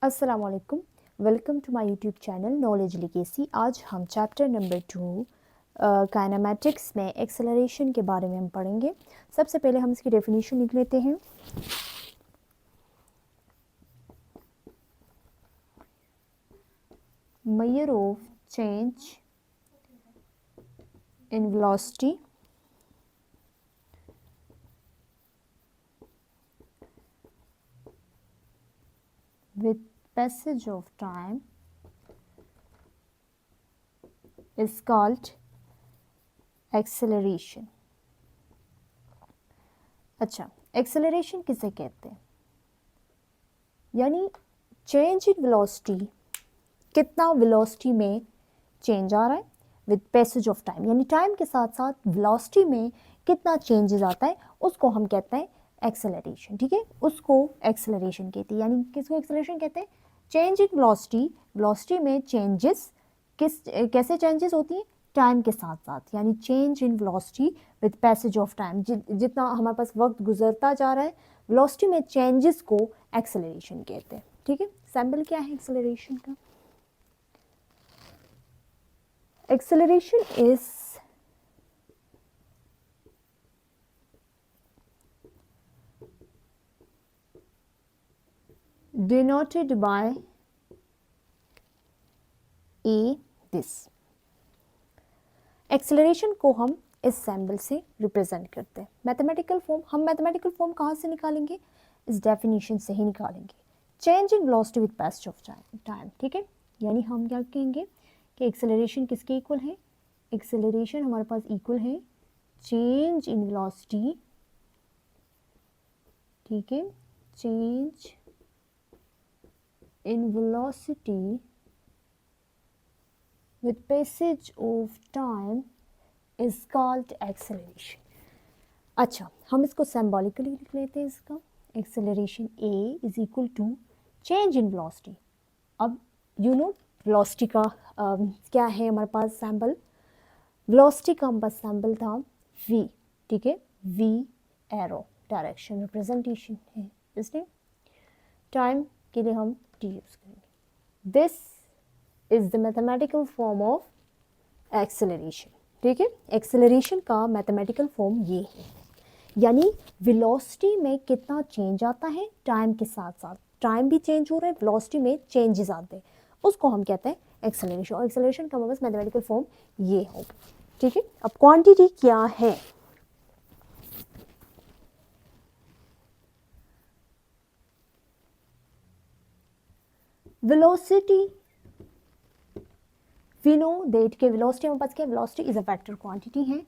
अस्सलाम वालेकुम, welcome to my YouTube channel knowledge legacy. आज हम चैप्टर नंबर 2 काइनेमैटिक्स में एक्सेलरेशन के बारे में हम पढ़ेंगे। सबसे पहले हम इसकी डेफिनेशन लिख लेते हैं। Measure of change in velocity with passage of time is called acceleration। अच्छा, एक्सेलरेशन किसे कहते हैं? यानी चेंज इन वेलोसिटी, कितना वेलोसिटी में चेंज आ रहा है विद पैसेज ऑफ टाइम, यानी टाइम के साथ साथ वेलोसिटी में कितना चेंजेस आता है, उसको हम कहते हैं एक्सेलरेशन। ठीक है, उसको एक्सेलरेशन कहते हैं। यानी किसको एक्सेलरेशन कहते हैं? चेंज इन वेलोसिटी, वेलोसिटी में चेंजेस कैसे चेंजेस होती हैं? टाइम के साथ साथ, यानी change in velocity with passage of time, जितना हमारे पास वक्त गुजरता जा रहा है वेलोसिटी में चेंजेस को एक्सेलरेशन कहते हैं। ठीक है, सैम्पल क्या है एक्सेलरेशन का? Acceleration is denoted by A this। Acceleration को हम इस सिंबल से रिप्रेजेंट करते हैं। मैथमेटिकल फॉर्म, हम मैथमेटिकल फॉर्म कहाँ से निकालेंगे? इस डेफिनेशन से ही निकालेंगे। Change in velocity with passage of time. ठीक है, यानी हम क्या कहेंगे कि एक्सेलरेशन किसके इक्वल है? एक्सेलरेशन हमारे पास इक्वल है चेंज इन वेलोसिटी। ठीक है, change in velocity with passage of time is called acceleration। अच्छा, हम इसको सिंबॉलिकली लिख लेते हैं। इसका acceleration A is equal to change in velocity. अब यू नो वेलोसिटी का क्या है हमारे पास सिंबल? वेलोसिटी का हमारे पास सिंबल था V। ठीक है, V एरो डायरेक्शन रिप्रेजेंटेशन है, इसलिए टाइम के लिए हम T यूज करेंगे। This is the mathematical form of acceleration. ठीक है, एक्सेलरेशन का मैथमेटिकल फॉर्म ये है, यानी वेलोसिटी में कितना चेंज आता है टाइम के साथ साथ, टाइम भी चेंज हो रहा है, वेलोसिटी में चेंजेस आते हैं, उसको हम कहते हैं एक्सेलरेशन। और एक्सेलरेशन का बस मैथमेटिकल फॉर्म ये होगा। ठीक है, अब क्वांटिटी क्या है? वेलोसिटी, वी नो दैट के वेलोसिटी हमारे पास क्या है? Velocity is a vector quantity है।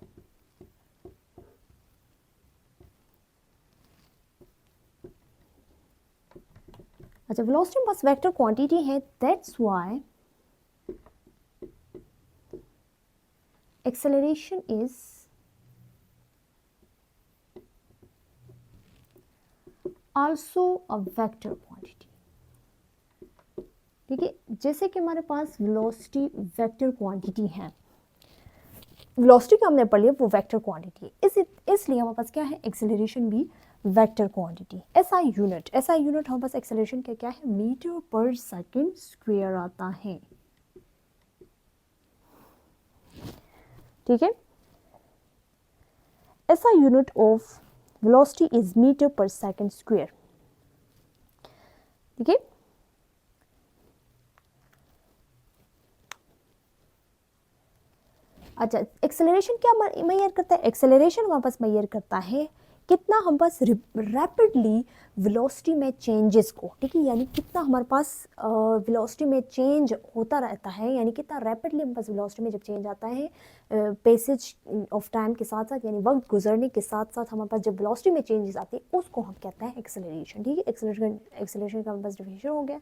अच्छा, वेलोसिटी हमारे पास वेक्टर क्वांटिटी है, that's why acceleration is also a vector quantity। ठीक है, जैसे कि हमारे पास वेलोसिटी वेक्टर क्वांटिटी है, वेलोसिटी का हमने पढ़ लिया वो वेक्टर क्वांटिटी है, इसलिए हमारे पास क्या है? एक्सेलरेशन भी vector quantity. SI unit, SI unit हमारे पास एक्सेलरेशन का क्या है? मीटर पर सेकंड स्क्वायर आता है। ठीक है, SI unit of velocity is meter per second square। ठीक है, अच्छा, एक्सेलरेशन क्या मेजर करता है? एक्सेलरेशन हमारे पास मेजर करता है कितना हम पास रैपिडली वेलोसिटी में चेंजेस को। ठीक है, यानी कितना हमारे पास वेलोसिटी में चेंज होता रहता है, यानी कितना रैपिडली हमारे पास वेलोसिटी में जब चेंज आता है पैसेज ऑफ टाइम के साथ साथ, यानी वक्त गुजरने के साथ साथ हमारे पास जब वेलोसिटी में चेंजेस आते हैं उसको हम कहते हैं एक्सेलरेशन। ठीक है, एक्सेलरेशन का हमारे पास डेफिनेशन हो गया,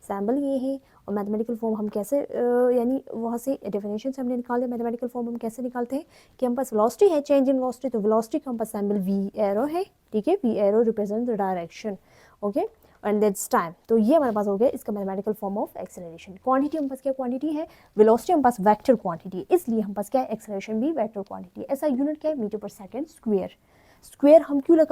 सैम्बल ये है। और मैथमेटिकल फॉर्म हम कैसे यानी वहाँ से डेफिनेशन से हमने निकाले। मैथमेटिकल फॉर्म हम कैसे निकालते हैं कि हम पास वेलोसिटी है, चेंज इन वेलोसिटी, तो वेलोसिटी का हम पास सैम्बल V एरो है। ठीक है, V arrow represent the direction. Okay, and that's time. तो ये हमारे पास हो गया इसका mathematical form of acceleration. Quantity हमारे पास क्या क्वांटिटी है? वेलोसिटी हमारे पास वेक्टर क्वांटिटी है, इसलिए हम पास क्या है? एक्सेलरेशन भी वेक्टर क्वांटिटी है। ऐसा यूनिट क्या है? मीटर पर सेकंड स्क्वायर। स्क्वायर हम क्यों लगा